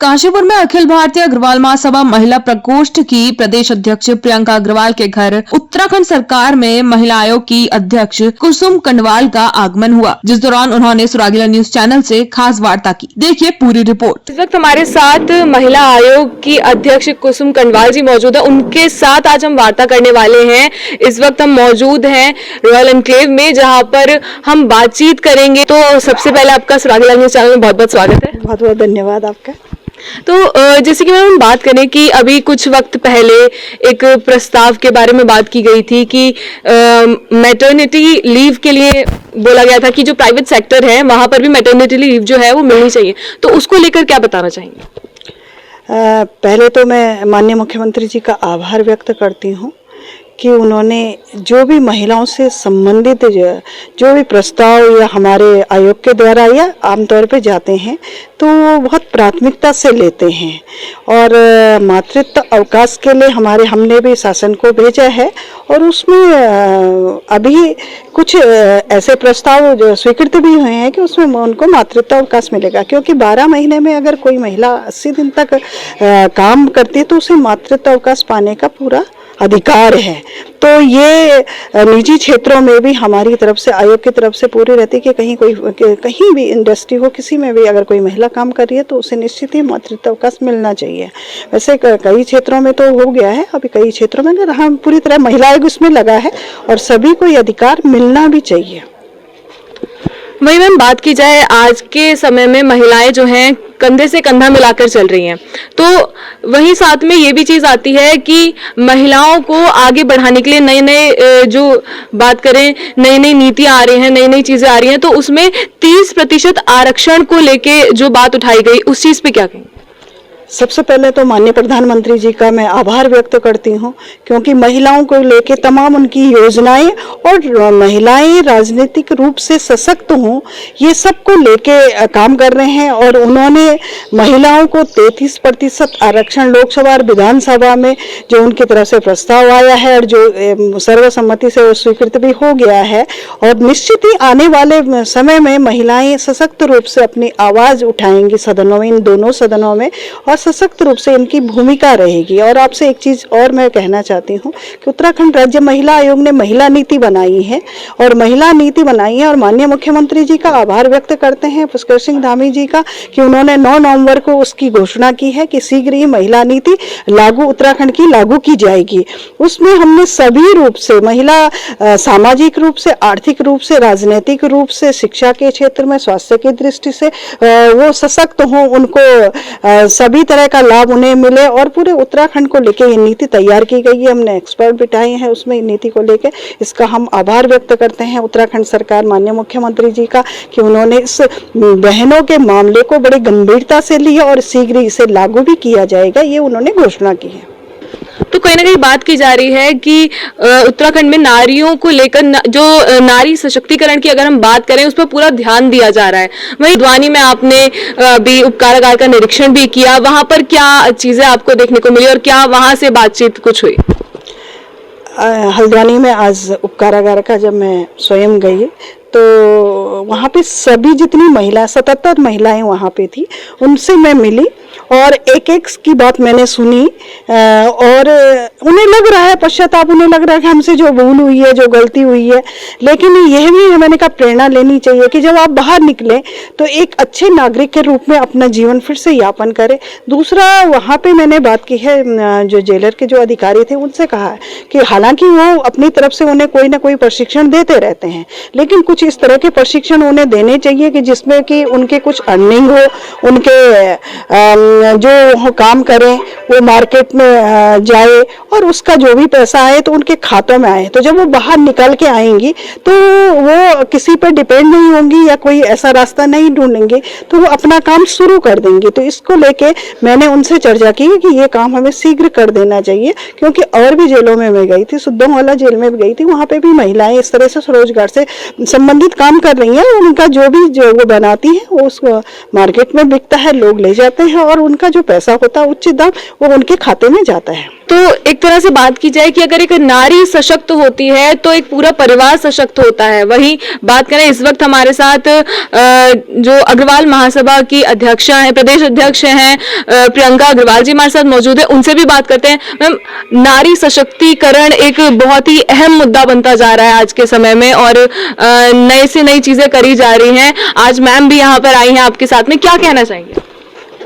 काशीपुर में अखिल भारतीय अग्रवाल महासभा महिला प्रकोष्ठ की प्रदेश अध्यक्ष प्रियंका अग्रवाल के घर उत्तराखंड सरकार में महिला आयोग की अध्यक्ष कुसुम कंडवाल का आगमन हुआ, जिस दौरान उन्होंने सुरागीला न्यूज चैनल से खास वार्ता की। देखिए पूरी रिपोर्ट। इस वक्त हमारे साथ महिला आयोग की अध्यक्ष कुसुम कंडवाल जी मौजूद है। उनके साथ आज हम वार्ता करने वाले हैं। इस वक्त हम मौजूद हैं रॉयल एनक्लेव में, जहाँ पर हम बातचीत करेंगे। तो सबसे पहले आपका सुरागीला न्यूज चैनल में बहुत बहुत स्वागत है। बहुत बहुत धन्यवाद आपका। तो जैसे कि हम बात करें कि अभी कुछ वक्त पहले एक प्रस्ताव के बारे में बात की गई थी कि मैटरनिटी लीव के लिए बोला गया था कि जो प्राइवेट सेक्टर है वहां पर भी मैटरनिटी लीव जो है वो मिलनी चाहिए। तो उसको लेकर क्या बताना चाहेंगे? पहले तो मैं माननीय मुख्यमंत्री जी का आभार व्यक्त करती हूँ कि उन्होंने जो भी महिलाओं से संबंधित जो भी प्रस्ताव या हमारे आयोग के द्वारा या आमतौर पे जाते हैं तो वो बहुत प्राथमिकता से लेते हैं। और मातृत्व अवकाश के लिए हमने भी शासन को भेजा है और उसमें अभी कुछ ऐसे प्रस्ताव जो स्वीकृत भी हुए हैं कि उसमें उनको मातृत्व अवकाश मिलेगा, क्योंकि 12 महीने में अगर कोई महिला 80 दिन तक काम करती है तो उसे मातृत्व अवकाश पाने का पूरा अधिकार है। तो ये निजी क्षेत्रों में भी हमारी तरफ से, आयोग की तरफ से पूरी रहती है कि कहीं भी इंडस्ट्री हो, किसी में भी अगर कोई महिला काम कर रही है तो उसे निश्चित ही मातृत्व अवकाश मिलना चाहिए। वैसे कई क्षेत्रों में तो हो गया है, अभी कई क्षेत्रों में अगर हम पूरी तरह महिला आयोग इसमें लगा है और सभी को ये अधिकार मिलना भी चाहिए। वही मैम, बात की जाए आज के समय में महिलाएं जो हैं कंधे से कंधा मिलाकर चल रही हैं, तो वहीं साथ में ये भी चीज आती है कि महिलाओं को आगे बढ़ाने के लिए नए नए जो बात करें नई नई नीतियां आ रही हैं, नई नई चीजें आ रही हैं, तो उसमें 30% आरक्षण को लेके जो बात उठाई गई उस चीज पे क्या कहें? सबसे पहले तो माननीय प्रधानमंत्री जी का मैं आभार व्यक्त करती हूँ, क्योंकि महिलाओं को लेके तमाम उनकी योजनाएं और महिलाएं राजनीतिक रूप से सशक्त हों, ये सब को लेके काम कर रहे हैं। और उन्होंने महिलाओं को 33% आरक्षण लोकसभा और विधानसभा में जो उनकी तरफ से प्रस्ताव आया है और जो सर्वसम्मति से वो स्वीकृत भी हो गया है, और निश्चित ही आने वाले समय में महिलाएं सशक्त रूप से अपनी आवाज उठाएंगी सदनों में, इन दोनों सदनों में, और सशक्त रूप से इनकी भूमिका रहेगी। और आपसे एक चीज और मैं कहना चाहती हूँ कि उत्तराखंड राज्य महिला आयोग ने महिला नीति बनाई है और माननीय मुख्यमंत्री जी का आभार व्यक्त करते हैं, पुष्कर सिंह धामी जी का, कि उन्होंने 9 नवंबर को उसकी घोषणा की है कि शीघ्र ही महिला नीति उत्तराखंड की लागू की जाएगी। उसमें हमने सभी रूप से महिला सामाजिक रूप से, आर्थिक रूप से, राजनीतिक रूप से, शिक्षा के क्षेत्र में, स्वास्थ्य की दृष्टि से वो सशक्त हों, उनको सभी तरह का लाभ उन्हें मिले, और पूरे उत्तराखंड को लेके ये नीति तैयार की गई है। हमने एक्सपर्ट बिठाए हैं उसमें नीति को लेके। इसका हम आभार व्यक्त करते हैं उत्तराखंड सरकार, माननीय मुख्यमंत्री जी का, कि उन्होंने इस बहनों के मामले को बड़ी गंभीरता से लिया और शीघ्र इसे लागू भी किया जाएगा, ये उन्होंने घोषणा की है। तो कहीं ना कहीं बात की जा रही है कि उत्तराखंड में नारियों को लेकर जो नारी सशक्तिकरण की अगर हम बात करें उस पर पूरा ध्यान दिया जा रहा है। वहीं हल्द्वानी में आपने भी उपकारागार का निरीक्षण भी किया, वहां पर क्या चीजें आपको देखने को मिली और क्या वहां से बातचीत कुछ हुई? हल्द्वानी में आज उपकारागार का जब मैं स्वयं गई तो वहाँ पे सभी जितनी 77 महिलाएं वहाँ पे थी, उनसे मैं मिली और एक एक की बात मैंने सुनी, और उन्हें लग रहा है पश्चाताप, उन्हें लग रहा है कि हमसे जो भूल हुई है, जो गलती हुई है, लेकिन यह भी मैंने कहा प्रेरणा लेनी चाहिए कि जब आप बाहर निकले तो एक अच्छे नागरिक के रूप में अपना जीवन फिर से यापन करें। दूसरा, वहाँ पे मैंने बात की है, जो जेलर के जो अधिकारी थे उनसे कहा है कि हालांकि वो अपनी तरफ से उन्हें कोई ना कोई प्रशिक्षण देते रहते हैं, लेकिन कुछ इस तरह के प्रशिक्षण उन्हें देने चाहिए कि जिसमें कि उनके कुछ अर्निंग हो, उनके जो काम करें वो मार्केट में जाए और उसका जो भी पैसा आए तो उनके खातों में आए। तो जब वो बाहर निकल के आएंगी तो वो किसी पर डिपेंड नहीं होंगी या कोई ऐसा रास्ता नहीं ढूंढेंगे, तो वो अपना काम शुरू कर देंगे। तो इसको लेके मैंने उनसे चर्चा की कि ये काम हमें शीघ्र कर देना चाहिए, क्योंकि और भी जेलों में मैं गई थी, सुद्धोंवाला जेल में भी गई थी, वहाँ पे भी महिलाएं इस तरह से स्वरोजगार से संबंधित काम कर रही हैं। उनका जो वो बनाती है वो उसको मार्केट में बिकता है, लोग ले जाते हैं और उनका जो पैसा होता है उचित दाम वो उनके खाते में जाता है। तो एक तरह से बात की जाए कि अगर एक नारी सशक्त होती है तो एक पूरा परिवार सशक्त होता है। वही बात करें, इस वक्त हमारे साथ जो अग्रवाल महासभा की अध्यक्षा है, प्रदेश अध्यक्ष हैं प्रियंका अग्रवाल जी हमारे साथ मौजूद है, उनसे भी बात करते हैं। मैम, नारी सशक्तिकरण एक बहुत ही अहम मुद्दा बनता जा रहा है आज के समय में और नए से नई चीजें करी जा रही हैं। आज मैम भी यहाँ पर आई हैं आपके साथ में, क्या कहना चाहेंगे?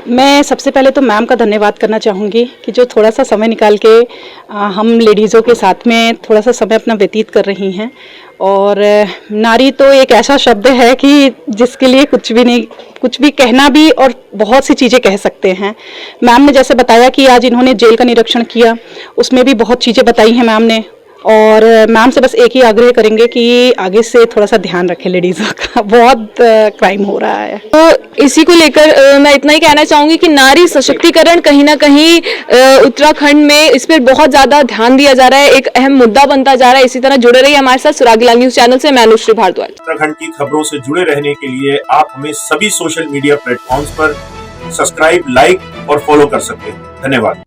मैं सबसे पहले तो मैम का धन्यवाद करना चाहूँगी कि जो थोड़ा सा समय निकाल के हम लेडीज़ों के साथ में थोड़ा सा समय अपना व्यतीत कर रही हैं। और नारी तो एक ऐसा शब्द है कि जिसके लिए कुछ भी नहीं, कुछ भी कहना भी और बहुत सी चीज़ें कह सकते हैं। मैम ने जैसे बताया कि आज इन्होंने जेल का निरीक्षण किया, उसमें भी बहुत चीज़ें बताई हैं मैम ने। और मैम से बस एक ही आग्रह करेंगे कि आगे से थोड़ा सा ध्यान रखें लेडीज़ों का, बहुत क्राइम हो रहा है। तो इसी को लेकर मैं इतना ही कहना चाहूंगी कि नारी सशक्तिकरण कहीं ना कहीं उत्तराखंड में इस पर बहुत ज्यादा ध्यान दिया जा रहा है, एक अहम मुद्दा बनता जा रहा है। इसी तरह जुड़े रहिए हमारे साथ सुरागीला न्यूज चैनल से। मैं अनुश्री भारद्वाज। उत्तराखंड की खबरों से जुड़े रहने के लिए आप हमें सभी सोशल मीडिया प्लेटफॉर्म्स पर सब्सक्राइब, लाइक और फॉलो कर सकते हैं। धन्यवाद।